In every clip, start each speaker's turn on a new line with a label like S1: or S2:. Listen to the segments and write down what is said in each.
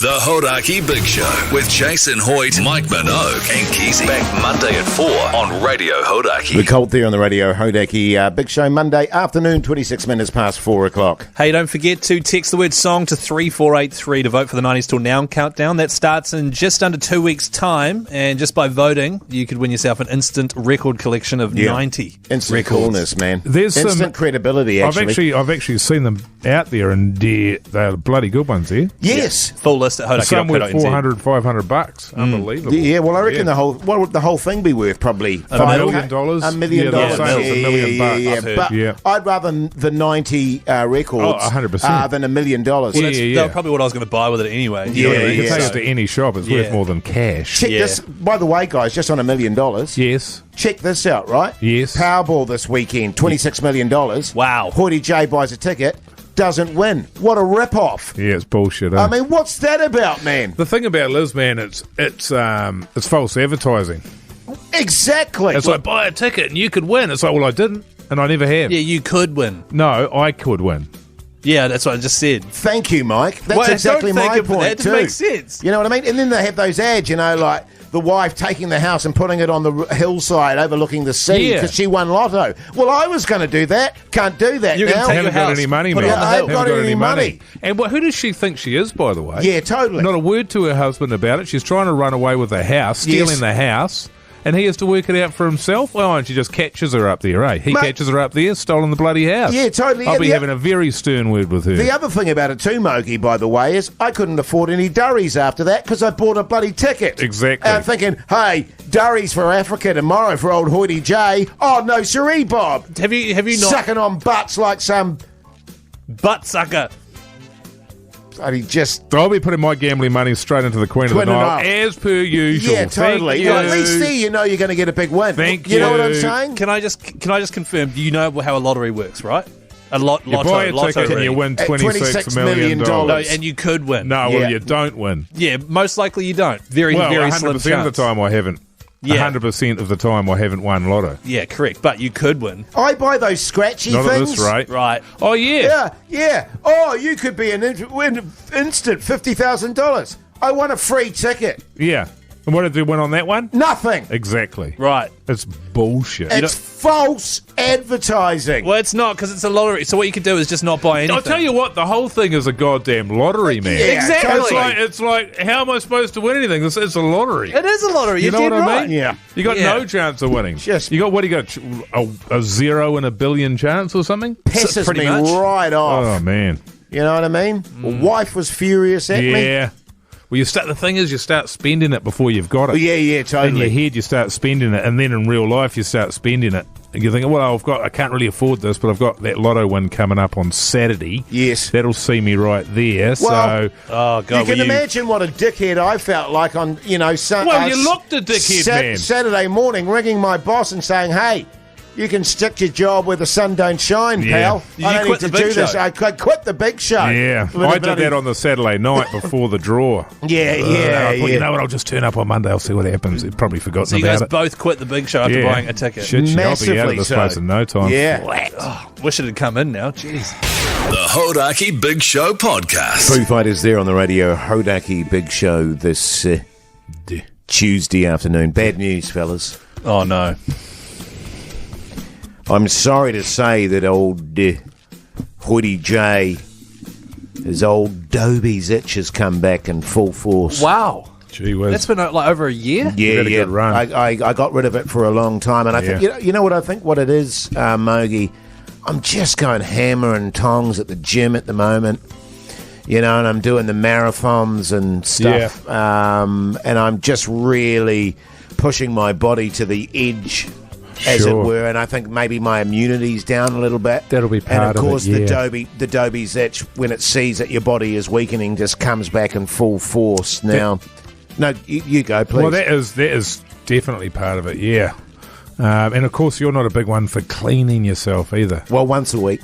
S1: The Hauraki Big Show with Jason Hoyte, Mike Minogue, and Keezy. Back Monday at 4 on Radio Hauraki.
S2: The Colt there on the Radio Hauraki Big Show, Monday afternoon, 26 minutes past 4 o'clock.
S3: Hey, don't forget to text the word song to 3483 to vote for the 90s Till Now countdown. That starts in just under 2 weeks' time, and just by voting, you could win yourself an instant record collection of 90
S2: Instant
S3: records.
S2: coolness, man.
S4: There's
S2: instant
S4: some
S2: credibility, actually.
S4: I've actually seen them out there, and they're bloody good ones there.
S2: Yes.
S3: Full list at Hauraki.
S4: Some worth $400, $500. Unbelievable.
S2: Yeah, well, I reckon what would the whole thing be worth? Probably
S4: $1 million.
S2: $1 million.
S4: Yeah, they're saying it's $1 million.
S2: Yeah. But I'd rather the 90 records
S4: 100%.
S2: than $1 million.
S3: Well, that's probably what I was going to buy with it anyway.
S4: You can take it to any shop. It's worth more than cash.
S2: Check this. By the way, guys, just on $1 million.
S4: Yes.
S2: Check this out, right?
S4: Yes.
S2: Powerball this weekend, $26 million.
S3: Wow.
S2: Hoyte J buys a ticket, doesn't win. What a rip-off.
S4: Yeah, it's bullshit.
S2: I mean, what's that about, man?
S4: The thing about Liz, man, it's false advertising.
S2: Exactly.
S4: It's like, buy a ticket and you could win. It's like, well, I didn't, and I never have.
S3: Yeah, you could win.
S4: No, I could win.
S3: Yeah, that's what I just said.
S2: Thank you, Mike. That's exactly my point,
S3: that
S2: too.
S3: makes sense.
S2: You know what I mean? And then they have those ads, like the wife taking the house and putting it on the hillside overlooking the sea because she won lotto. Well, I was going to do that. Can't do that
S3: You
S2: now.
S4: Haven't got any money, man.
S2: I haven't got any money.
S4: And who does she think she is, by the way?
S2: Yeah, totally.
S4: Not a word to her husband about it. She's trying to run away with the house, stealing the house, and he has to work it out for himself. Well, and she just catches her up there, eh? He catches her up there, stolen the bloody house.
S2: Yeah, totally.
S4: I'll be having a very stern word with her.
S2: The other thing about it too, Mogi, by the way, is I couldn't afford any durries after that because I bought a bloody ticket.
S4: Exactly.
S2: And I'm thinking, hey, durries for Africa tomorrow for old Hoyte J. Oh, no, siree, Bob.
S3: Have you not
S2: sucking on butts like some
S3: butt sucker?
S2: bloody just...
S4: I'll be putting my gambling money straight into the Queen of the Nile, as per usual.
S2: Yeah, totally. Well, at least there you know you're going to get a big win.
S4: You
S2: know what I'm saying?
S3: Can I just confirm? Do you know how a lottery works, right?
S4: You buy a ticket and you win $26 million.
S3: No, and you could win.
S4: No, well, you don't win.
S3: Yeah, most likely you don't. Very slim chance.
S4: 100% of the time I haven't. 100% of the time I haven't won lotto.
S3: Yeah, correct. But you could win.
S2: I buy those scratchy
S4: Not
S2: things.
S4: at this rate.
S3: Right.
S4: Oh, yeah.
S2: Yeah. Oh, you could be win instant $50,000. I want a free ticket.
S4: Yeah. And what did you win on that one?
S2: Nothing.
S4: Exactly.
S3: Right.
S4: It's bullshit.
S2: It's false advertising.
S3: Well, it's not, because it's a lottery. So what you could do is just not buy anything.
S4: I'll tell you what, the whole thing is a goddamn lottery, man.
S2: Yeah,
S3: exactly.
S4: It's like, how am I supposed to win anything? It's a lottery.
S3: It is a lottery.
S4: You know what I mean?
S2: Yeah.
S4: You got no chance of winning. You got, what do you got? A 0 in a billion chance or something?
S2: Pisses
S3: pretty
S2: me
S3: much.
S2: right off.
S4: Oh, man.
S2: You know what I mean? Wife was furious at me.
S4: Yeah. Well, the thing is, you start spending it before you've got it.
S2: Yeah, totally.
S4: In your head, you start spending it, and then in real life, you start spending it. And you think, well, I can't really afford this, but I've got that lotto win coming up on Saturday.
S2: Yes.
S4: That'll see me right there.
S2: Well,
S3: oh, God.
S2: You can imagine what a dickhead I felt like on, Sunday.
S4: Well, you looked a dickhead, man.
S2: Saturday morning, ringing my boss and saying, hey, you can stick your job where the sun don't shine, pal. I don't need to do this. I quit the Big Show.
S4: Yeah, I did that on the Saturday night before the draw.
S2: Yeah.
S4: You know what, I'll just turn up on Monday, I'll see what happens. They've probably forgotten
S3: so you
S4: about
S3: guys
S4: it.
S3: both quit the Big Show after buying a ticket.
S4: Shit, I'll be out of this place in no time.
S2: Yeah.
S3: Wish it had come in now. Jeez.
S1: The Hauraki Big Show podcast.
S2: Foo Fighters there on the Radio Hauraki Big Show this Tuesday afternoon. Bad news, fellas.
S3: Oh, no.
S2: I'm sorry to say that old Hoyte J, his old Dobie's itch has come back in full force.
S3: Wow.
S4: Gee whiz.
S3: That's been like over a year?
S2: Yeah.
S4: Good run.
S2: I got rid of it for a long time, and I think you know what I think what it is, Mogi. I'm just going hammer and tongs at the gym at the moment, and I'm doing the marathons and stuff, and I'm just really pushing my body to the edge, as it were, and I think maybe my immunity's down a little bit.
S4: That'll be part of it.
S2: And of course, the Dobie's itch, when it sees that your body is weakening, just comes back in full force. Now, no, you go, please.
S4: Well, that is definitely part of it. Yeah, and of course, you're not a big one for cleaning yourself either.
S2: Well, once a week.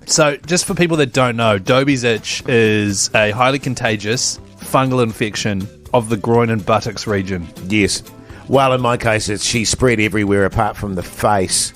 S3: So, just for people that don't know, Dobie's itch is a highly contagious fungal infection of the groin and buttocks region.
S2: Yes. Well, in my case, she spread everywhere apart from the face.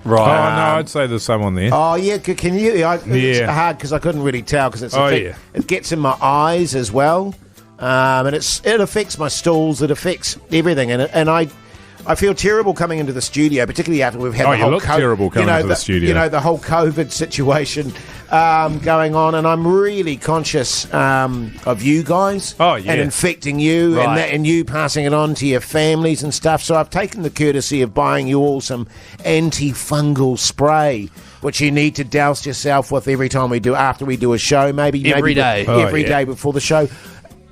S4: Right. Oh, no, I'd say there's someone there.
S2: Oh, yeah, can you? It's hard because I couldn't really tell because it gets in my eyes as well. And it affects my stools, it affects everything. And I feel terrible coming into the studio, particularly after we've had the whole
S4: terrible coming into the studio.
S2: You know, the whole COVID situation going on, and I'm really conscious of you guys and infecting you and you passing it on to your families and stuff. So I've taken the courtesy of buying you all some antifungal spray, which you need to douse yourself with every time after we do a show, maybe
S3: every day
S2: before the show.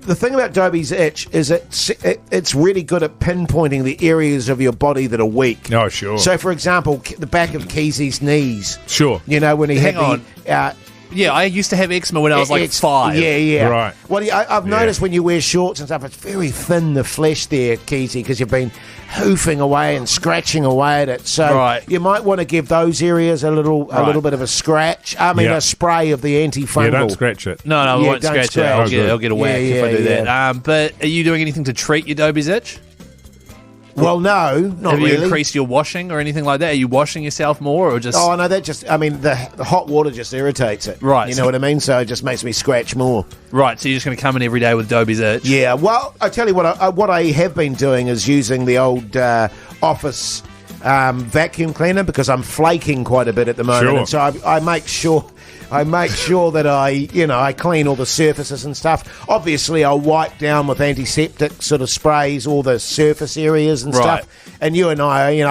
S2: The thing about Dobie's itch is it's really good at pinpointing the areas of your body that are weak.
S4: Oh, sure.
S2: So, for example, the back of Keezy's knees.
S4: Sure.
S2: You know, when he
S3: yeah, I used to have eczema when I was like 5.
S2: Yeah.
S4: Right.
S2: Well, I've noticed when you wear shorts and stuff, it's very thin, the flesh there, Keezy, because you've been hoofing away and scratching away at it. So you might want to give those areas a little bit of a scratch. A spray of the antifungal.
S4: Yeah, don't scratch it.
S3: No, I won't scratch it. I'll get a whack if I do that. But are you doing anything to treat your Dobie's itch?
S2: Well, no, not really.
S3: Have you increased your washing or anything like that? Are you washing yourself more or just...
S2: Oh, no, the hot water just irritates it.
S3: Right.
S2: You know what I mean? So it just makes me scratch more.
S3: Right, so you're just going to come in every day with Dobie's itch?
S2: Yeah, well, I tell you what I have been doing is using the old office vacuum cleaner because I'm flaking quite a bit at the moment.
S4: Sure.
S2: And so I make sure that I clean all the surfaces and stuff. Obviously, I'll wipe down with antiseptic sort of sprays all the surface areas and stuff. And you and I,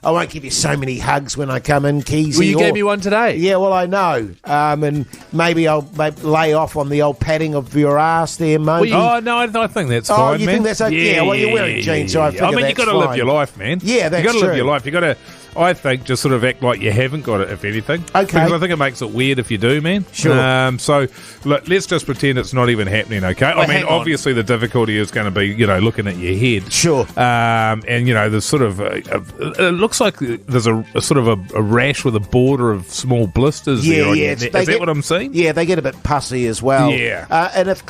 S2: I won't give you so many hugs when I come in, Keezy.
S3: Well, you gave me one today.
S2: Yeah, well, I know. And maybe I'll lay off on the old patting of your ass there, Mo.
S4: Oh, no, I think that's fine, man.
S2: You think that's okay? Yeah, well, you're wearing jeans, so I figure that's
S4: you've got to live your life, man.
S2: Yeah, that's true.
S4: You've got to live your life. You've got to... I think just sort of act like you haven't got it, if anything.
S2: Okay.
S4: Because I think it makes it weird if you do, man.
S2: Sure.
S4: So, look, let's just pretend it's not even happening, okay?
S3: Well,
S4: I mean, obviously the difficulty is going to be, looking at your head.
S2: Sure.
S4: And, there's sort of... it looks like there's a sort of a rash with a border of small blisters there on your neck. Is that what I'm seeing?
S2: Yeah, they get a bit pussy as well.
S4: Yeah.
S2: And if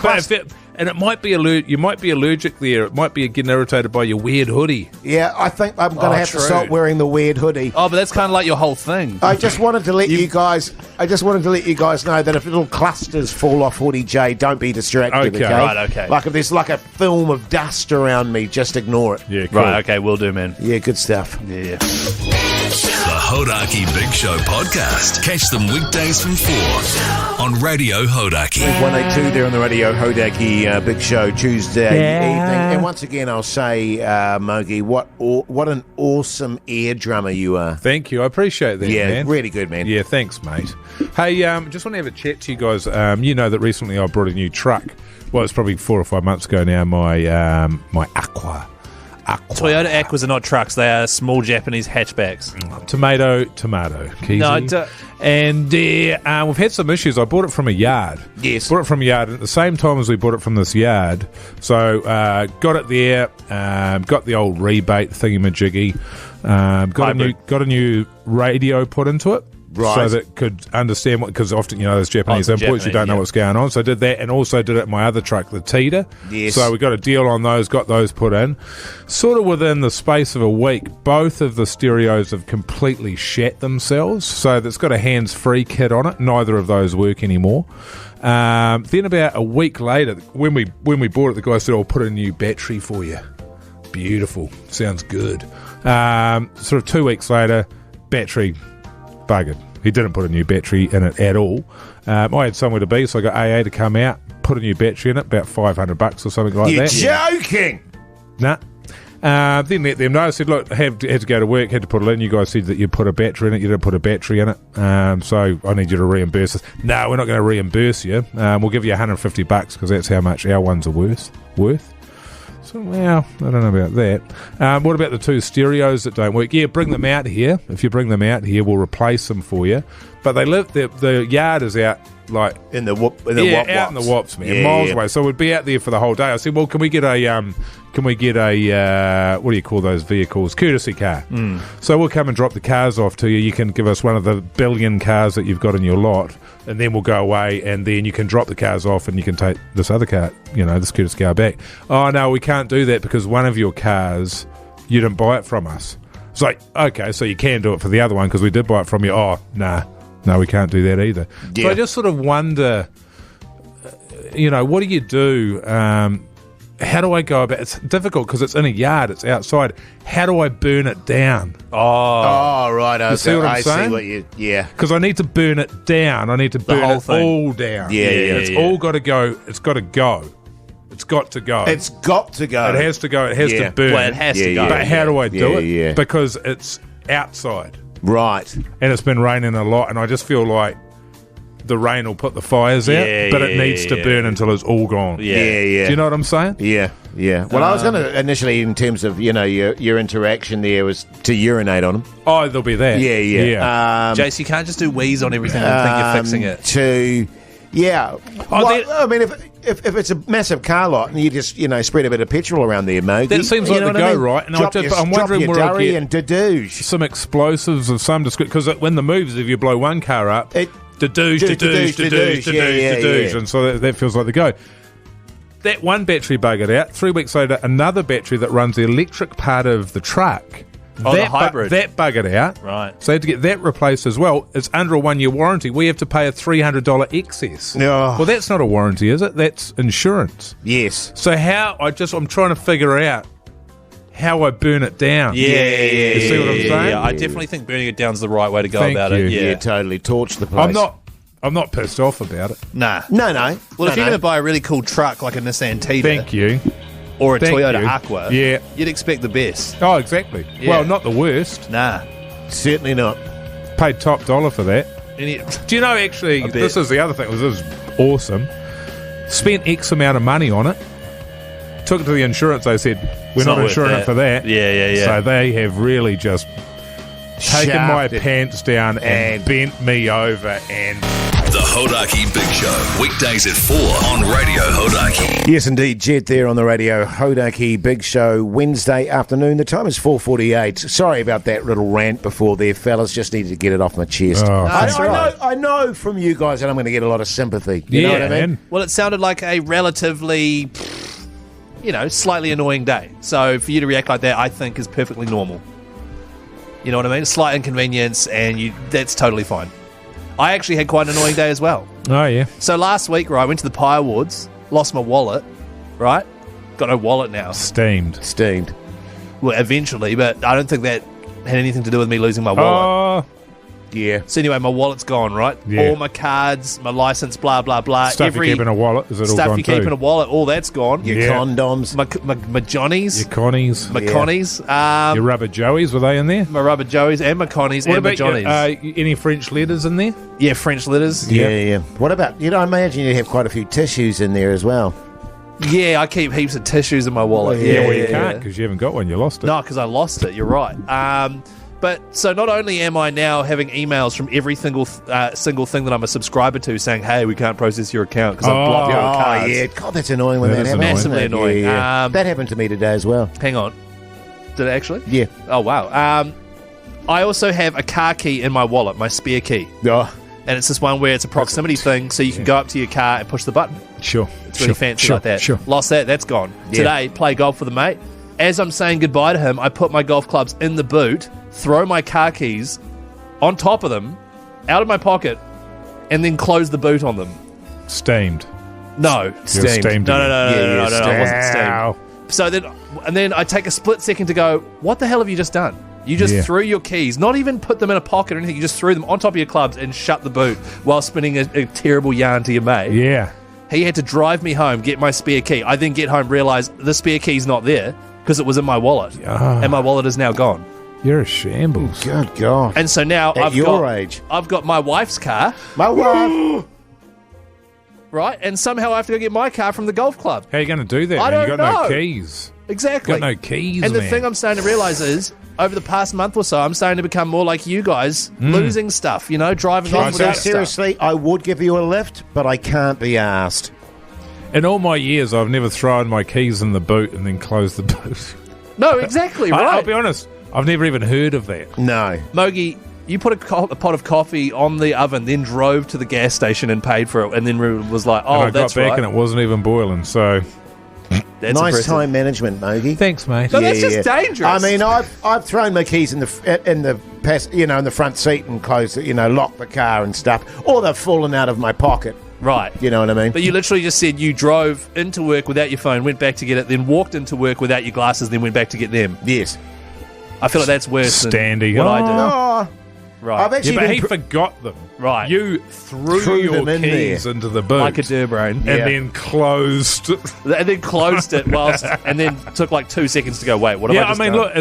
S4: and it might be you might be allergic there. It might be getting irritated by your weird hoodie.
S2: Yeah, I think I'm going to have to stop wearing the weird hoodie.
S3: Oh, but that's kind of like your whole thing.
S2: I just wanted to let you guys know that if little clusters fall off Hoodie J, don't be distracted. Okay,
S3: right, okay.
S2: Like if there's like a film of dust around me, just ignore it.
S4: Yeah, cool.
S3: Right, okay, will do, man.
S2: Yeah, good stuff.
S3: Yeah.
S1: The Hauraki Big Show podcast. Catch them weekdays from 4 on Radio Hauraki.
S2: 182 there on the Radio Hauraki Big Show Tuesday evening. And once again, I'll say, Mogi, what an awesome air drummer you are.
S4: Thank you. I appreciate that, man.
S2: Yeah, really good, man.
S4: Yeah, thanks, mate. Hey, just want to have a chat to you guys. You know that recently I brought a new truck. Well, it's probably 4 or 5 months ago now, my Aqua.
S3: Toyota Aquas are not trucks; they are small Japanese hatchbacks.
S4: Tomato, Keezy.
S3: No,
S4: and we've had some issues. I bought it from a yard.
S2: Yes.
S4: Bought it from a yard at the same time as we bought it from this yard. So got it there, got the old rebate thingy-majiggy, got a new radio put into it.
S2: Right.
S4: So that it could understand because often, those Japanese imports, you don't know what's going on. So I did that and also did it in my other truck, the Tita.
S2: Yes.
S4: So we got a deal on those, got those put in. Sort of within the space of a week, both of the stereos have completely shat themselves. So it's got a hands-free kit on it. Neither of those work anymore. Then about a week later, when we bought it, the guy said, I'll put a new battery for you. Beautiful. Sounds good. Sort of 2 weeks later, battery buggered. He didn't put a new battery in it at all. I had somewhere to be, so I got AA to come out, put a new battery in it, about $500 or something like that.
S2: You're joking!
S4: Nah. Then let them know. I said, look, had to go to work, had to put it in. You guys said that you put a battery in it. You didn't put a battery in it. So I need you to reimburse us. No, we're not going to reimburse you. We'll give you $150 because that's how much our ones are worth. So, well, I don't know about that. What about the two stereos that don't work? Yeah, bring them out here. If you bring them out here, we'll replace them for you. But they live. The yard is out like
S2: in the wop.
S4: Out in the wops, man, miles away. So we'd be out there for the whole day. I said, well, can we get a what do you call those vehicles? Courtesy car. So we'll come and drop the cars off to you. You can give us one of the billion cars that you've got in your lot, and then we'll go away, and then you can drop the cars off, and you can take this other car, this courtesy car back. Oh no, we can't do that because one of your cars, you didn't buy it from us. It's like, okay, so you can do it for the other one because we did buy it from you. Oh, no, we can't do that either.
S2: Yeah.
S4: So I just sort of wonder, what do you do? How do I go about it? It's difficult because it's in a yard, it's outside. How do I burn it down?
S2: Oh, right. Okay.
S4: You see what I'm saying?
S2: See what you, yeah.
S4: Because I need to burn it down. I need to burn
S3: whole
S4: it
S3: thing.
S4: all down.
S2: Yeah.
S4: It's all got to go. It's got to go. It's got to go.
S2: It's got to go.
S4: It has to go. It has to burn.
S3: Well, it has to go.
S4: But how do I do it?
S2: Yeah.
S4: Because it's outside.
S2: Right.
S4: And it's been raining a lot, and I just feel like the rain will put the fires out, but it needs to burn until it's all gone.
S2: Yeah.
S4: Do you know what I'm saying?
S2: Yeah. Well, I was going to initially, in terms of, your interaction there, was to urinate on them.
S4: Oh, there'll be that.
S2: Yeah.
S3: Jace, you can't just do wheeze on everything and think you're fixing it.
S2: I mean, if it's a massive car lot and you just, spread a bit of petrol around there, Mogi.
S4: That seems like the go, right? And I'm wondering where I'll get
S2: and dadoosh.
S4: some explosives of some description. Because when the moves, if you blow one car up, dadoosh, and so that feels like the go. That one battery buggered out. 3 weeks later, another battery that runs the electric part of the truck.
S3: The hybrid.
S4: That buggered out.
S3: Right.
S4: So they had to get that replaced as well. It's under a 1 year warranty. We have to pay a $300 excess.
S2: Oh.
S4: Well, that's not a warranty, is it? That's insurance.
S2: Yes.
S4: So I'm trying to figure out how I burn it down.
S3: Yeah.
S4: You see what I'm saying?
S3: Yeah, I definitely think burning it down is the right way to go
S4: Thank
S3: about
S4: you.
S3: it.
S2: Yeah, totally. Torch the place.
S4: I'm not pissed off about it.
S3: Nah.
S2: No.
S3: Well, if you're going to buy a really cool truck like a Nissan Tita
S4: Thank you.
S3: or a
S4: Thank
S3: Toyota
S4: you.
S3: Aqua,
S4: Yeah.
S3: you'd expect the best.
S4: Oh, exactly.
S3: Yeah.
S4: Well, not the worst.
S3: Nah.
S2: Certainly not.
S4: Paid top dollar for that. Do you know, actually,
S3: bet.
S4: this is the other thing. This is awesome. Spent X amount of money on it. Took it to the insurance. They said, we're
S3: It's
S4: not
S3: not worth
S4: insuring it
S3: that.
S4: for that.
S3: Yeah.
S4: So they have really just taken my
S2: Shafted.
S4: pants down and bent me over and...
S1: The Hauraki Big Show, weekdays at 4 on Radio Hauraki.
S2: Yes, indeed. Jed there on the radio. Hauraki Big Show, Wednesday afternoon. The time is 4:48. Sorry about that little rant before there, fellas. Just needed to get it off my chest.
S4: Oh,
S2: I know from you guys that I'm going to get a lot of sympathy. You know what I mean?
S4: man.
S3: Well, it sounded like a relatively, slightly annoying day. So for you to react like that, I think is perfectly normal. You know what I mean? A slight inconvenience, and that's totally fine. I actually had quite an annoying day as well.
S4: Oh, yeah.
S3: So last week, right, I went to the Pie Awards, lost my wallet, right? Got no wallet now.
S4: Steamed.
S3: Well, eventually, but I don't think that had anything to do with me losing my wallet.
S4: Oh,
S2: Yeah.
S3: So anyway, my wallet's gone, right?
S4: Yeah.
S3: All my cards, my license, blah, blah, blah.
S4: stuff you keep in a wallet. Is it all
S3: stuff
S4: gone
S3: you keep
S4: too?
S3: in a wallet, all that's gone.
S2: Your
S4: Yeah.
S2: condoms.
S3: My Johnnies,
S4: Your Connies.
S3: my
S2: Yeah.
S3: Connies,
S4: Your rubber joeys, were they in there?
S3: my rubber Joeys and my Connies
S4: What
S3: and my
S4: about your,
S3: Johnnies.
S4: any French letters in there?
S3: Yeah, French letters.
S2: Yeah. What about, I imagine you have quite a few tissues in there as well.
S3: Yeah, I keep heaps of tissues in my wallet.
S2: Yeah,
S4: Well, you can't because you haven't got one. You lost it.
S3: No, because I lost it. You're right. But so not only am I now having emails from every single thing that I'm a subscriber to saying, hey, we can't process your account because I've blocked your
S2: Oh,
S3: cards.
S2: yeah. God, that's annoying when
S4: That
S2: that
S4: is
S2: happens.
S4: annoying.
S2: isn't it?
S3: Massively annoying.
S2: Yeah. That happened to me today as well.
S3: Hang on. Did it actually?
S2: Yeah.
S3: Oh, wow. I also have a car key in my wallet, my spare key.
S2: Oh,
S3: And it's this one where it's a proximity thing, so you can go up to your car and push the button.
S4: Sure.
S3: It's really fancy like that.
S4: Sure.
S3: Lost that, that's gone.
S2: Yeah.
S3: Today, play golf with a mate. As I'm saying goodbye to him, I put my golf clubs in the boot, throw my car keys on top of them, out of my pocket, and then close the boot on them.
S4: Steamed.
S3: No.
S4: You're
S2: Steamed.
S3: No,
S2: Yeah,
S3: it wasn't steamed.
S4: Ow.
S3: So then I take a split second to go, what the hell have you just done? You just
S4: Yeah.
S3: threw your keys, not even put them in a pocket or anything, you just threw them on top of your clubs and shut the boot while spinning a terrible yarn to your mate.
S4: Yeah.
S3: He had to drive me home, get my spare key. I then get home, realise the spare key's not there because it was in my wallet. And my wallet is now gone.
S4: You're a shambles.
S2: good God.
S3: And so now
S2: At your age.
S3: I've got my wife's car,
S2: My wife.
S3: right? And somehow I have to go get my car from the golf club.
S4: How are you going to do that?
S3: I
S4: man? You
S3: don't
S4: got
S3: know.
S4: no keys.
S3: Exactly.
S4: Got no keys,
S3: And the
S4: man.
S3: thing I'm starting to realise is, over the past month or so, I'm starting to become more like you guys, losing stuff, driving off
S2: So
S3: without stuff.
S2: seriously, I would give you a lift, but I can't be asked.
S4: In all my years, I've never thrown my keys in the boot and then closed the boot.
S3: No, exactly,
S4: I'll
S3: right.
S4: be honest. I've never even heard of that.
S2: No.
S3: Mogi, you put a pot of coffee on the oven, then drove to the gas station and paid for it, and then was like,
S4: and I
S3: oh, that's
S4: got back
S3: right.
S4: and it wasn't even boiling, so...
S3: That's
S2: nice
S3: impressive.
S2: time management, Mogi.
S4: Thanks, mate.
S3: No, that's just dangerous.
S2: I mean, I've thrown my keys in the front seat and closed it, locked the car and stuff, or they've fallen out of my pocket.
S3: Right.
S2: You know what I mean?
S3: But you literally just said you drove into work without your phone, went back to get it, then walked into work without your glasses, then went back to get them.
S2: Yes.
S3: I feel like that's worse
S4: Standing.
S3: than what I do.
S2: Oh,
S3: Right.
S2: I've actually
S4: Yeah, but
S2: been
S4: he forgot them.
S3: Right.
S4: You threw your
S2: them in
S4: keys
S2: there.
S4: into the boot.
S3: like a Durbrain.
S4: and
S2: Yeah.
S4: then closed.
S3: And then closed it and then took like 2 seconds to go, wait, what have I
S4: I
S3: just
S4: mean,
S3: done?
S4: look,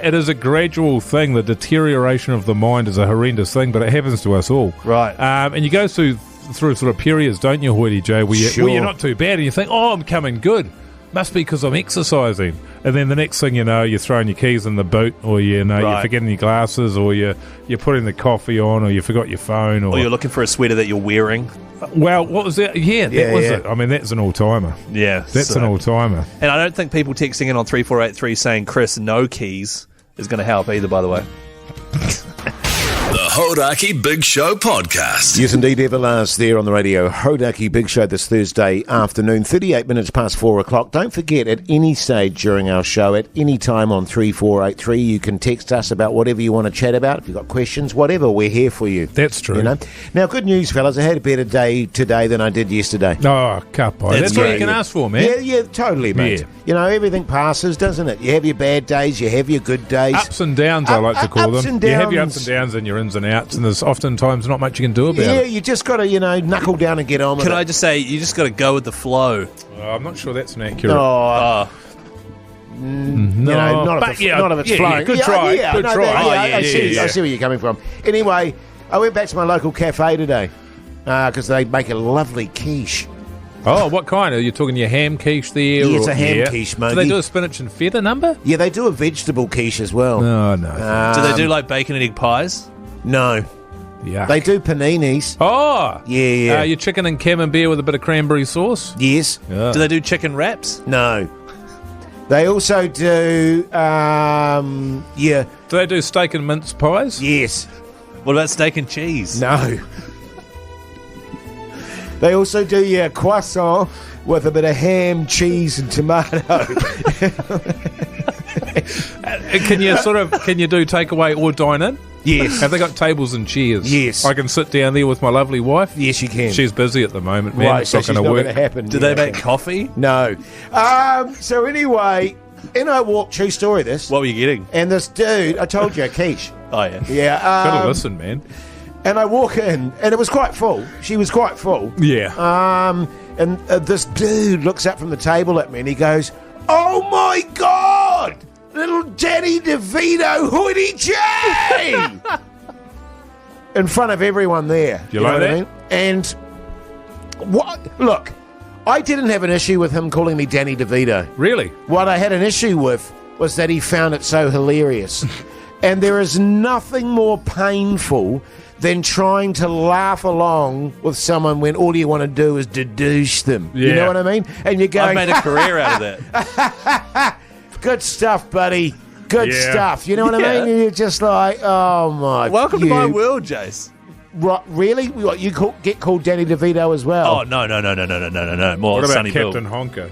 S4: it is a gradual thing. The deterioration of the mind is a horrendous thing, but it happens to us all.
S3: Right.
S4: And you go through sort of periods, don't you, Hoyte J, where
S2: Sure.
S4: you're not too bad, and you think, oh, I'm coming good. Must be because I'm exercising. And then the next thing you know, you're throwing your keys in the boot, or you're forgetting your glasses, or you're putting the coffee on, or you forgot your phone,
S3: Or you're looking for a sweater that you're wearing.
S4: Well, what was that? Yeah, that was
S2: yeah.
S4: it. I mean, that's an all-timer.
S3: Yeah.
S4: That's an all-timer.
S3: And I don't think people texting in on 3483 saying, Chris, no keys, is going to help either, by the way.
S1: The Hauraki Big Show podcast.
S2: Yes, indeed, Everlast there on the radio. Hauraki Big Show this Thursday afternoon, 38 minutes past 4 o'clock. Don't forget, at any stage during our show, at any time on 3483, you can text us about whatever you want to chat about. If you've got questions, whatever, we're here for you.
S4: That's true.
S2: Now, good news, fellas. I had a better day today than I did yesterday.
S4: Oh, capo. That's all you can ask for, man.
S2: Yeah, totally, mate.
S4: Yeah.
S2: Everything passes, doesn't it? You have your bad days, you have your good days.
S4: Ups and downs, I like to call
S2: ups
S4: them.
S2: and
S4: You have your
S2: downs.
S4: ups and downs and your ins and outs, and there's oftentimes not much you can do about
S2: Yeah,
S4: it.
S2: you just got to, knuckle down and get on with
S3: Can
S2: it.
S3: I just say, you just got to go with the flow.
S4: I'm not sure that's an accurate.
S2: Oh,
S4: no,
S2: not
S4: but
S2: if it's
S4: yeah,
S2: flowing.
S4: good try. Good try.
S2: I see where you're coming from. Anyway, I went back to my local cafe today because they make a lovely quiche.
S4: Oh, what kind? Are you talking your ham quiche there?
S2: Yeah, it's
S4: or-
S2: a ham quiche, mate.
S4: Do they do a spinach and feta number?
S2: Yeah, they do a vegetable quiche as well.
S4: No.
S3: Do they do like bacon and egg pies?
S2: No.
S4: Yeah.
S2: They do paninis.
S4: Oh!
S2: Yeah.
S4: Your chicken and camembert with a bit of cranberry sauce?
S2: Yes.
S4: Yeah.
S3: Do they do chicken wraps?
S2: No. They also do,
S4: Do they do steak and mince pies?
S2: yes.
S3: What about steak and cheese?
S2: No. They also do your croissant with a bit of ham, cheese, and tomato.
S4: Can you do takeaway or dine in?
S2: Yes.
S4: Have they got tables and chairs?
S2: Yes.
S4: I can sit down there with my lovely wife?
S2: Yes, you can.
S4: She's busy at the moment, man.
S2: right,
S4: It's
S2: so
S4: not
S2: she's
S4: going
S2: not
S4: to
S2: going
S4: work.
S2: to happen.
S3: Do they make coffee?
S2: No. So anyway, in I walked, true story this,
S3: What were you getting?
S2: and this dude, I told you, a quiche.
S3: Oh, yeah.
S2: Yeah.
S4: Gotta listen, man.
S2: And I walk in, and it was quite full. She was quite full.
S4: Yeah.
S2: And this dude looks up from the table at me, and he goes, "Oh my God! Little Danny DeVito, Hoyte J!" In front of everyone there.
S4: You like
S2: know what
S4: that?
S2: I mean? And what? Look, I didn't have an issue with him calling me Danny DeVito.
S4: Really?
S2: What I had an issue with was that he found it so hilarious. And there is nothing more painful than trying to laugh along with someone when all you want to do is deduce them. You
S4: Yeah.
S2: know what I mean? And you're
S3: I've
S2: going,
S3: made a career out of that.
S2: good stuff, buddy. Good
S4: Yeah.
S2: stuff. You know what I
S3: Yeah.
S2: mean? And you're just like, oh my.
S3: Welcome to my world, Jace.
S2: Really? What, you get called Danny DeVito as well?
S3: Oh, no. More
S4: What about
S3: Sonny Bill.
S4: Captain Honker?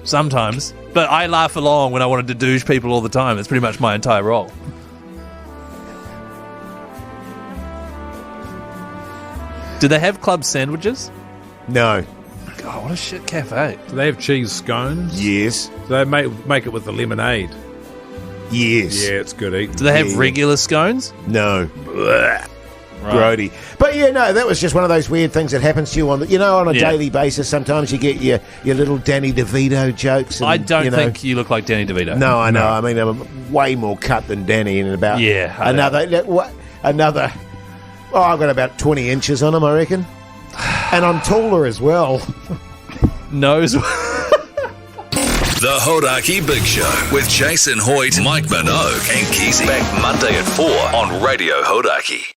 S3: Sometimes. But I laugh along when I want to douche people all the time. It's pretty much my entire role. Do they have club sandwiches?
S2: No.
S3: God, what a shit cafe.
S4: Do they have cheese scones?
S2: Yes.
S4: Do they make it with the lemonade?
S2: Yes.
S4: Yeah, it's good eating.
S3: Do they have
S2: Yeah.
S3: regular scones?
S2: No.
S3: Right.
S2: Grody. But yeah, no, that was just one of those weird things that happens to you on a
S3: Yeah.
S2: daily basis. Sometimes you get your little Danny DeVito jokes. And,
S3: I don't
S2: you know,
S3: think you look like Danny DeVito.
S2: No, I know.
S4: No.
S2: I mean, I'm way more cut than Danny in about
S3: Yeah, I
S2: another. Oh, I've got about 20 inches on him, I reckon, and I'm taller as well.
S3: Nose.
S1: The Hauraki Big Show with Jason Hoyte, Mike Minogue, and Keezy. Back Monday at 4 on Radio Hauraki.